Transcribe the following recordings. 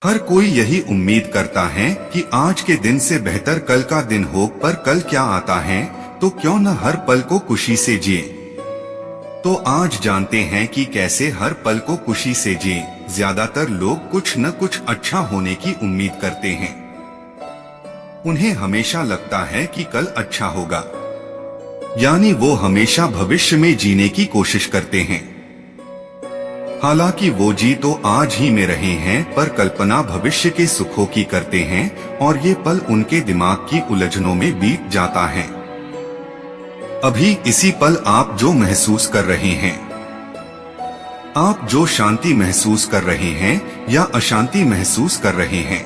हर कोई यही उम्मीद करता है कि आज के दिन से बेहतर कल का दिन हो, पर कल क्या आता है तो क्यों न हर पल को खुशी से जिए। तो आज जानते हैं कि कैसे हर पल को खुशी से जिए। ज्यादातर लोग कुछ न कुछ अच्छा होने की उम्मीद करते हैं। उन्हें हमेशा लगता है कि कल अच्छा होगा, यानी वो हमेशा भविष्य में जीने की कोशिश करते हैं। हालांकि वो जी तो आज ही में रहे हैं, पर कल्पना भविष्य के सुखों की करते हैं और ये पल उनके दिमाग की उलझनों में बीत जाता है। अभी इसी पल आप जो महसूस कर रहे हैं, आप जो शांति महसूस कर रहे हैं या अशांति महसूस कर रहे हैं,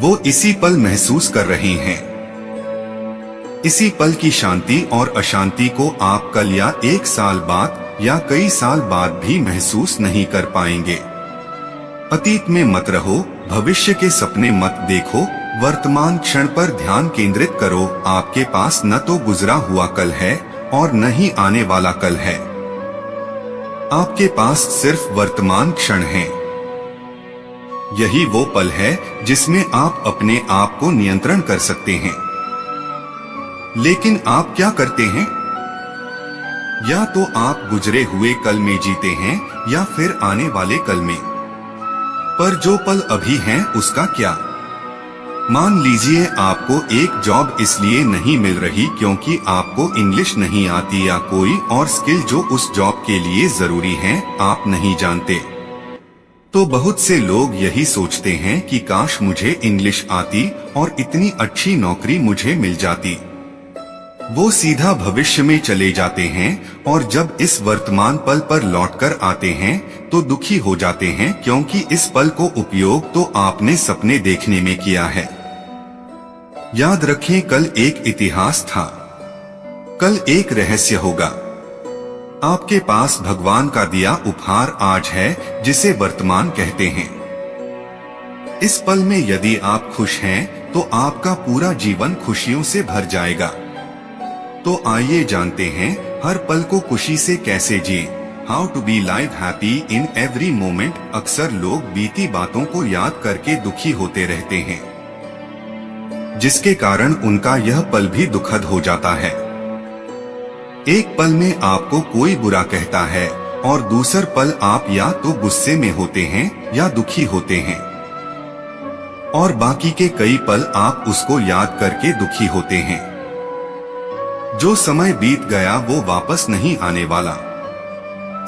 वो इसी पल महसूस कर रहे हैं। इसी पल की शांति और अशांति को आप कल या एक साल बाद या कई साल बाद भी महसूस नहीं कर पाएंगे। अतीत में मत रहो, भविष्य के सपने मत देखो, वर्तमान क्षण पर ध्यान केंद्रित करो। आपके पास न तो गुजरा हुआ कल है और न ही आने वाला कल है। आपके पास सिर्फ वर्तमान क्षण है। यही वो पल है जिसमें आप अपने आप को नियंत्रण कर सकते हैं। लेकिन आप क्या करते हैं? या तो आप गुजरे हुए कल में जीते हैं या फिर आने वाले कल में। पर जो पल अभी है उसका क्या? मान लीजिए आपको एक जॉब इसलिए नहीं मिल रही क्योंकि आपको इंग्लिश नहीं आती या कोई और स्किल जो उस जॉब के लिए जरूरी है आप नहीं जानते। तो बहुत से लोग यही सोचते हैं कि काश मुझे इंग्लिश आती और इतनी अच्छी नौकरी मुझे मिल जाती। वो सीधा भविष्य में चले जाते हैं और जब इस वर्तमान पल पर लौटकर आते हैं तो दुखी हो जाते हैं, क्योंकि इस पल को उपयोग तो आपने सपने देखने में किया है। याद रखें, कल एक इतिहास था, कल एक रहस्य होगा। आपके पास भगवान का दिया उपहार आज है, जिसे वर्तमान कहते हैं। इस पल में यदि आप खुश हैं तो आपका पूरा जीवन खुशियों से भर जाएगा। तो आइए जानते हैं हर पल को खुशी से कैसे जिए। How to be live happy in every moment. अक्सर लोग बीती बातों को याद करके दुखी होते रहते हैं, जिसके कारण उनका यह पल भी दुखद हो जाता है। एक पल में आपको कोई बुरा कहता है और दूसर पल आप या तो गुस्से में होते हैं या दुखी होते हैं, और बाकी के कई पल आप उसको याद करके दुखी होते हैं। जो समय बीत गया वो वापस नहीं आने वाला।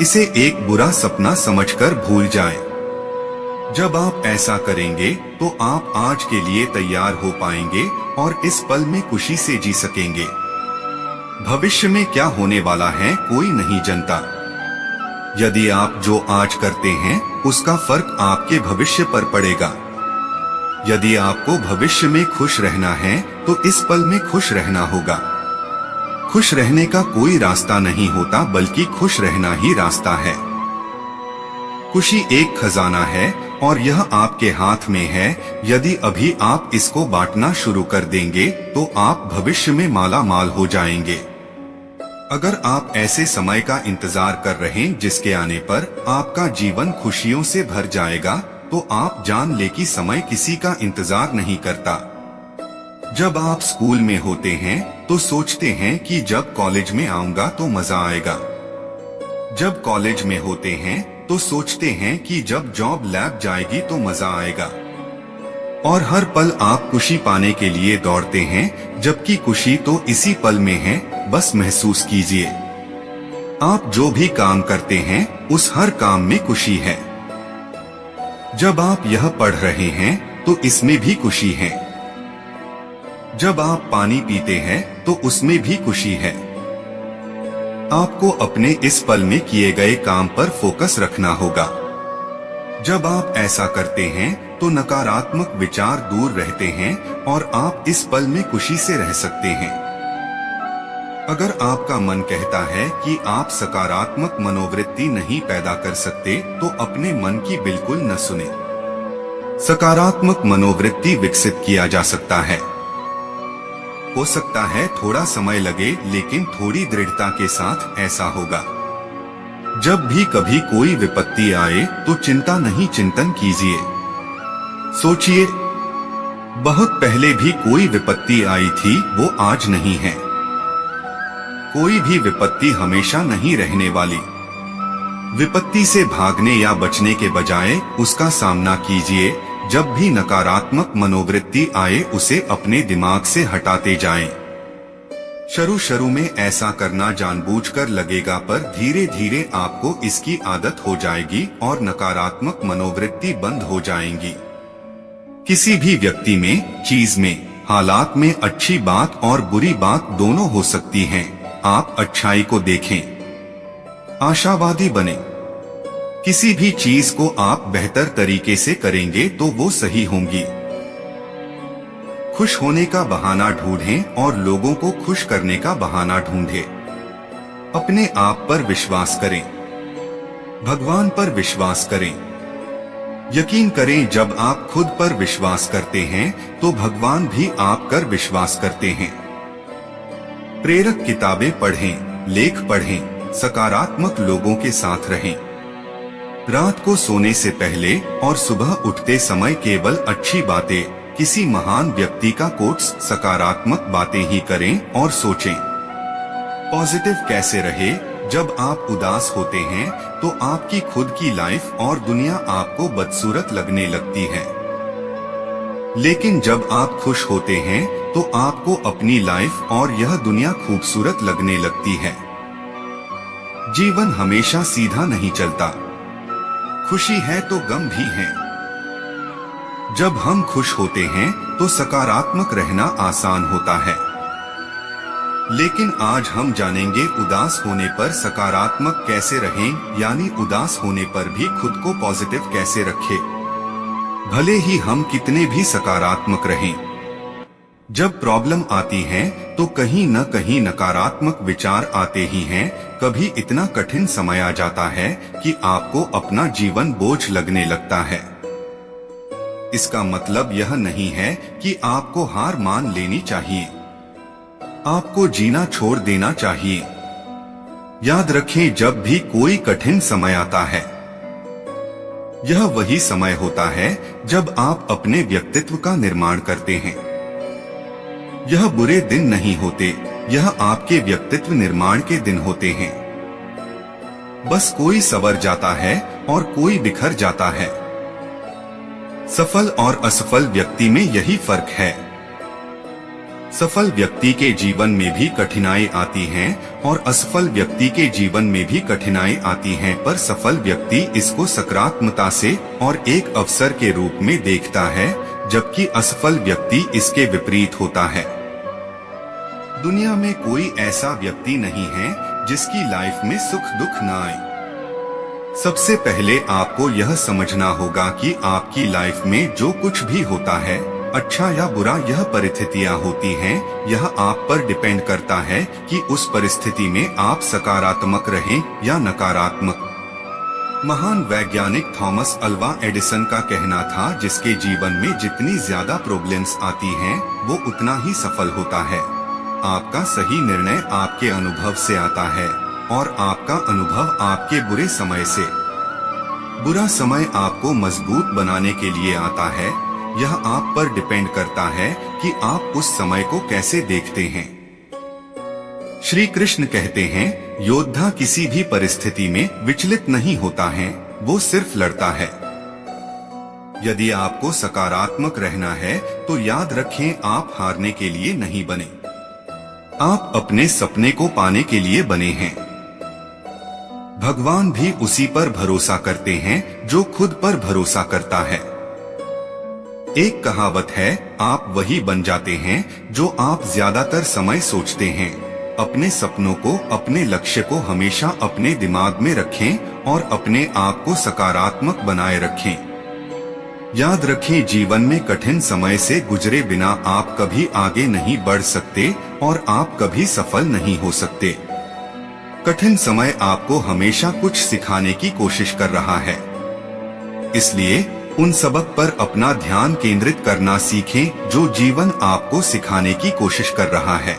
इसे एक बुरा सपना समझकर भूल जाएं। जब आप ऐसा करेंगे तो आप आज के लिए तैयार हो पाएंगे और इस पल में खुशी से जी सकेंगे। भविष्य में क्या होने वाला है कोई नहीं जानता। यदि आप जो आज करते हैं उसका फर्क आपके भविष्य पर पड़ेगा। यदि आपको भविष्य में खुश रहना है तो इस पल में खुश रहना होगा। खुश रहने का कोई रास्ता नहीं होता, बल्कि खुश रहना ही रास्ता है। खुशी एक खजाना है और यह आपके हाथ में है। यदि अभी आप इसको बांटना शुरू कर देंगे तो आप भविष्य में माला माल हो जाएंगे। अगर आप ऐसे समय का इंतजार कर रहे हैं जिसके आने पर आपका जीवन खुशियों से भर जाएगा, तो आप जान ले कि समय किसी का इंतजार नहीं करता। जब आप स्कूल में होते हैं तो सोचते हैं कि जब कॉलेज में आऊंगा तो मजा आएगा। जब कॉलेज में होते हैं तो सोचते हैं कि जब जॉब लग जाएगी तो मजा आएगा। और हर पल आप खुशी पाने के लिए दौड़ते हैं, जबकि खुशी तो इसी पल में है। बस महसूस कीजिए, आप जो भी काम करते हैं उस हर काम में खुशी है। जब आप यह पढ़ रहे हैं तो इसमें भी खुशी है। जब आप पानी पीते हैं तो उसमें भी खुशी है। आपको अपने इस पल में किए गए काम पर फोकस रखना होगा। जब आप ऐसा करते हैं तो नकारात्मक विचार दूर रहते हैं और आप इस पल में खुशी से रह सकते हैं। अगर आपका मन कहता है कि आप सकारात्मक मनोवृत्ति नहीं पैदा कर सकते, तो अपने मन की बिल्कुल न सुने। सकारात्मक मनोवृत्ति विकसित किया जा सकता है। हो सकता है थोड़ा समय लगे, लेकिन थोड़ी दृढ़ता के साथ ऐसा होगा। जब भी कभी कोई विपत्ति आए तो चिंता नहीं, चिंतन कीजिए। सोचिए, बहुत पहले भी कोई विपत्ति आई थी, वो आज नहीं है। कोई भी विपत्ति हमेशा नहीं रहने वाली। विपत्ति से भागने या बचने के बजाय उसका सामना कीजिए। जब भी नकारात्मक मनोवृत्ति आए उसे अपने दिमाग से हटाते जाएं। शुरू में ऐसा करना जानबूझकर लगेगा, पर धीरे धीरे आपको इसकी आदत हो जाएगी और नकारात्मक मनोवृत्ति बंद हो जाएंगी। किसी भी व्यक्ति में, चीज में, हालात में अच्छी बात और बुरी बात दोनों हो सकती हैं। आप अच्छाई को देखें, आशावादी बने। किसी भी चीज को आप बेहतर तरीके से करेंगे तो वो सही होंगी। खुश होने का बहाना ढूंढें और लोगों को खुश करने का बहाना ढूंढें। अपने आप पर विश्वास करें, भगवान पर विश्वास करें। यकीन करें, जब आप खुद पर विश्वास करते हैं तो भगवान भी आप पर विश्वास करते हैं। प्रेरक किताबें पढ़ें, लेख पढ़ें, सकारात्मक लोगों के साथ रहें। रात को सोने से पहले और सुबह उठते समय केवल अच्छी बातें, किसी महान व्यक्ति का कोट्स, सकारात्मक बातें ही करें और सोचें। पॉजिटिव कैसे रहे? जब आप उदास होते हैं तो आपकी खुद की लाइफ और दुनिया आपको बदसूरत लगने लगती है, लेकिन जब आप खुश होते हैं तो आपको अपनी लाइफ और यह दुनिया खूबसूरत लगने लगती है। जीवन हमेशा सीधा नहीं चलता। खुशी है तो गम भी है। जब हम खुश होते हैं तो सकारात्मक रहना आसान होता है, लेकिन आज हम जानेंगे उदास होने पर सकारात्मक कैसे रहें, यानी उदास होने पर भी खुद को पॉजिटिव कैसे रखें। भले ही हम कितने भी सकारात्मक रहें, जब प्रॉब्लम आती है तो कहीं न कहीं नकारात्मक विचार आते ही हैं। कभी इतना कठिन समय आ जाता है कि आपको अपना जीवन बोझ लगने लगता है। इसका मतलब यह नहीं है कि आपको हार मान लेनी चाहिए। आपको जीना छोड़ देना चाहिए। याद रखें, जब भी कोई कठिन समय आता है, यह वही समय होता है जब आप अपने व्यक्तित्व का निर्माण करते हैं। यह बुरे दिन नहीं होते, यह आपके व्यक्तित्व निर्माण के दिन होते हैं। बस कोई संवर जाता है और कोई बिखर जाता है। सफल और असफल व्यक्ति में यही फर्क है। सफल व्यक्ति के जीवन में भी कठिनाई आती हैं और असफल व्यक्ति के जीवन में भी कठिनाई आती हैं, पर सफल व्यक्ति इसको सकारात्मकता से और एक अवसर के रूप में देखता है, जबकि असफल व्यक्ति इसके विपरीत होता है। दुनिया में कोई ऐसा व्यक्ति नहीं है जिसकी लाइफ में सुख दुख न आए। सबसे पहले आपको यह समझना होगा कि आपकी लाइफ में जो कुछ भी होता है, अच्छा या बुरा, यह परिस्थितियां होती हैं। यह आप पर डिपेंड करता है कि उस परिस्थिति में आप सकारात्मक रहें या नकारात्मक। महान वैज्ञानिक थॉमस अल्वा एडिसन का कहना था, जिसके जीवन में जितनी ज्यादा प्रॉब्लम्स आती हैं, वो उतना ही सफल होता है। आपका सही निर्णय आपके अनुभव से आता है और आपका अनुभव आपके बुरे समय से। बुरा समय आपको मजबूत बनाने के लिए आता है। यह आप पर डिपेंड करता है कि आप उस समय को कैसे देखते हैं। श्री कृष्ण कहते हैं, योद्धा किसी भी परिस्थिति में विचलित नहीं होता है, वो सिर्फ लड़ता है। यदि आपको सकारात्मक रहना है तो याद रखें, आप हारने के लिए नहीं बने, आप अपने सपने को पाने के लिए बने हैं। भगवान भी उसी पर भरोसा करते हैं जो खुद पर भरोसा करता है। एक कहावत है, आप वही बन जाते हैं जो आप ज्यादातर समय सोचते हैं। अपने सपनों को, अपने लक्ष्य को हमेशा अपने दिमाग में रखें और अपने आप को सकारात्मक बनाए रखें। याद रखें, जीवन में कठिन समय से गुजरे बिना आप कभी आगे नहीं बढ़ सकते और आप कभी सफल नहीं हो सकते। कठिन समय आपको हमेशा कुछ सिखाने की कोशिश कर रहा है, इसलिए उन सबक पर अपना ध्यान केंद्रित करना सीखें जो जीवन आपको सिखाने की कोशिश कर रहा है।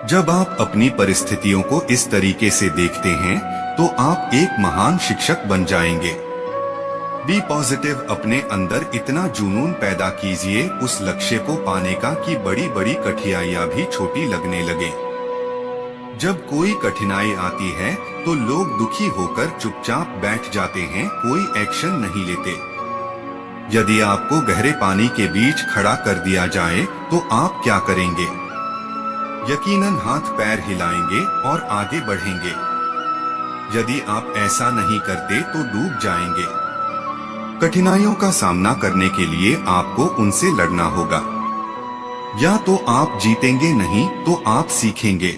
जब आप अपनी परिस्थितियों को इस तरीके से देखते हैं तो आप एक महान शिक्षक बन जाएंगे। बी पॉजिटिव, अपने अंदर इतना जुनून पैदा कीजिए उस लक्ष्य को पाने का कि बड़ी बड़ी कठिनाइयां भी छोटी लगने लगे। जब कोई कठिनाई आती है तो लोग दुखी होकर चुपचाप बैठ जाते हैं, कोई एक्शन नहीं लेते। यदि आपको गहरे पानी के बीच खड़ा कर दिया जाए तो आप क्या करेंगे? यकीनन हाथ पैर हिलाएंगे और आगे बढ़ेंगे। यदि आप ऐसा नहीं करते तो डूब जाएंगे। कठिनाइयों का सामना करने के लिए आपको उनसे लड़ना होगा। या तो आप जीतेंगे, नहीं तो आप सीखेंगे।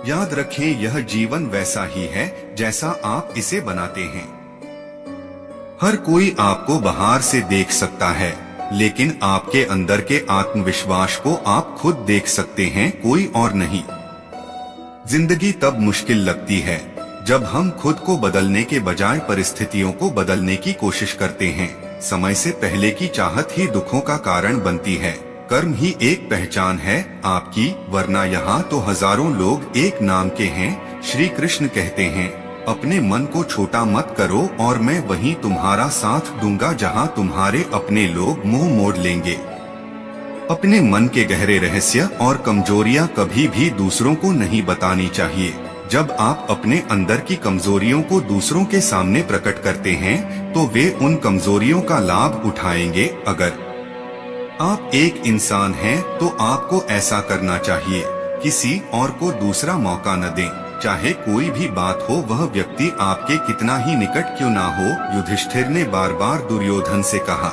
याद रखें, यह जीवन वैसा ही है जैसा आप इसे बनाते हैं। हर कोई आपको बाहर से देख सकता है, लेकिन आपके अंदर के आत्मविश्वास को आप खुद देख सकते हैं, कोई और नहीं। जिंदगी तब मुश्किल लगती है जब हम खुद को बदलने के बजाय परिस्थितियों को बदलने की कोशिश करते हैं। समय से पहले की चाहत ही दुखों का कारण बनती है। कर्म ही एक पहचान है आपकी, वरना यहाँ तो हजारों लोग एक नाम के हैं। श्री कृष्ण कहते हैं, अपने मन को छोटा मत करो और मैं वहीं तुम्हारा साथ दूंगा जहाँ तुम्हारे अपने लोग मुंह मोड़ लेंगे। अपने मन के गहरे रहस्य और कमजोरियां कभी भी दूसरों को नहीं बतानी चाहिए। जब आप अपने अंदर की कमजोरियों को दूसरों के सामने प्रकट करते हैं तो वे उन कमजोरियों का लाभ उठाएंगे। अगर आप एक इंसान हैं तो आपको ऐसा करना चाहिए, किसी और को दूसरा मौका न दें। चाहे कोई भी बात हो, वह व्यक्ति आपके कितना ही निकट क्यों ना हो। युधिष्ठिर ने बार बार दुर्योधन से कहा,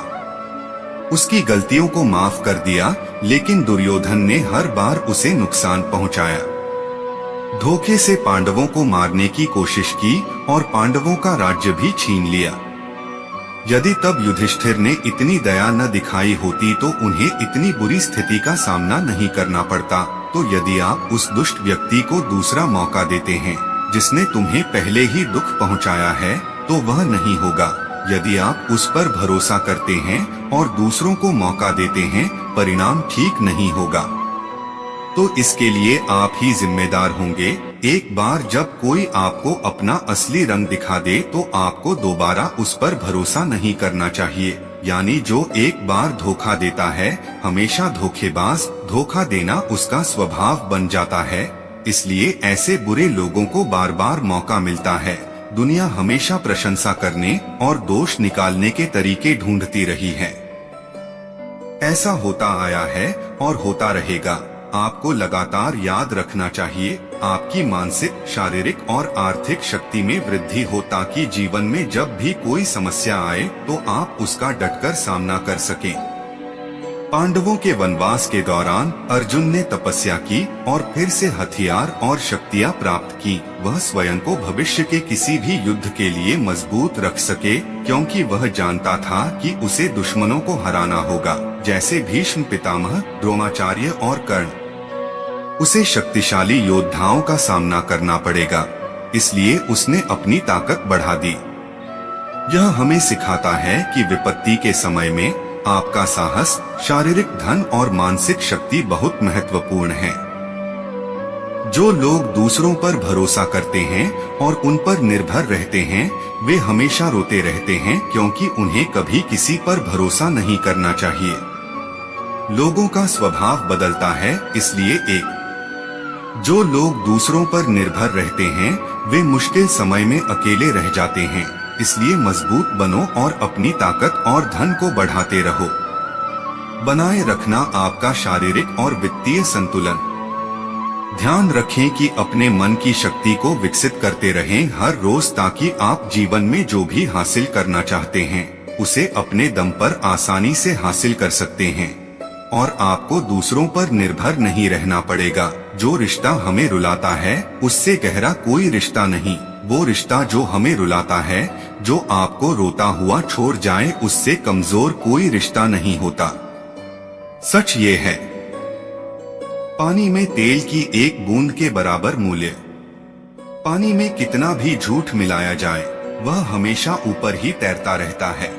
उसकी गलतियों को माफ कर दिया, लेकिन दुर्योधन ने हर बार उसे नुकसान पहुंचाया। धोखे से पांडवों को मारने की कोशिश की और पांडवों का राज्य भी छीन लिया। यदि तब युधिष्ठिर ने इतनी दया न दिखाई होती तो उन्हें इतनी बुरी स्थिति का सामना नहीं करना पड़ता। तो यदि आप उस दुष्ट व्यक्ति को दूसरा मौका देते हैं जिसने तुम्हें पहले ही दुख पहुंचाया है, तो वह नहीं होगा। यदि आप उस पर भरोसा करते हैं और दूसरों को मौका देते हैं, परिणाम ठीक नहीं होगा। तो इसके लिए आप ही जिम्मेदार होंगे। एक बार जब कोई आपको अपना असली रंग दिखा दे तो आपको दोबारा उस पर भरोसा नहीं करना चाहिए। यानी जो एक बार धोखा देता है, हमेशा धोखेबाज, धोखा देना उसका स्वभाव बन जाता है। इसलिए ऐसे बुरे लोगों को बार बार मौका मिलता है। दुनिया हमेशा प्रशंसा करने और दोष निकालने के तरीके ढूंढती रही है। ऐसा होता आया है और होता रहेगा। आपको लगातार याद रखना चाहिए, आपकी मानसिक, शारीरिक और आर्थिक शक्ति में वृद्धि हो, ताकि जीवन में जब भी कोई समस्या आए तो आप उसका डटकर सामना कर सकें। पांडवों के वनवास के दौरान अर्जुन ने तपस्या की और फिर से हथियार और शक्तियां प्राप्त की। वह स्वयं को भविष्य के किसी भी युद्ध के लिए मजबूत रख सके, क्योंकि वह जानता था कि उसे दुश्मनों को हराना होगा, जैसे भीष्म पितामह, द्रोणाचार्य और कर्ण। उसे शक्तिशाली योद्धाओं का सामना करना पड़ेगा, इसलिए उसने अपनी ताकत बढ़ा दी। यह हमें सिखाता है कि विपत्ति के समय में आपका साहस, शारीरिक धन और मानसिक शक्ति बहुत महत्वपूर्ण है। जो लोग दूसरों पर भरोसा करते हैं और उन पर निर्भर रहते हैं, वे हमेशा रोते रहते हैं, क्योंकि उन्हें कभी किसी पर भरोसा नहीं करना चाहिए। लोगों का स्वभाव बदलता है, इसलिए जो लोग दूसरों पर निर्भर रहते हैं वे मुश्किल समय में अकेले रह जाते हैं। इसलिए मजबूत बनो और अपनी ताकत और धन को बढ़ाते रहो। बनाए रखना आपका शारीरिक और वित्तीय संतुलन। ध्यान रखें कि अपने मन की शक्ति को विकसित करते रहें हर रोज, ताकि आप जीवन में जो भी हासिल करना चाहते हैं उसे अपने दम पर आसानी से हासिल कर सकते हैं और आपको दूसरों पर निर्भर नहीं रहना पड़ेगा। जो रिश्ता हमें रुलाता है उससे गहरा कोई रिश्ता नहीं। वो रिश्ता जो हमें रुलाता है, जो आपको रोता हुआ छोड़ जाए, उससे कमजोर कोई रिश्ता नहीं होता। सच ये है, पानी में तेल की एक बूंद के बराबर मूल्य। पानी में कितना भी झूठ मिलाया जाए, वह हमेशा ऊपर ही तैरता रहता है।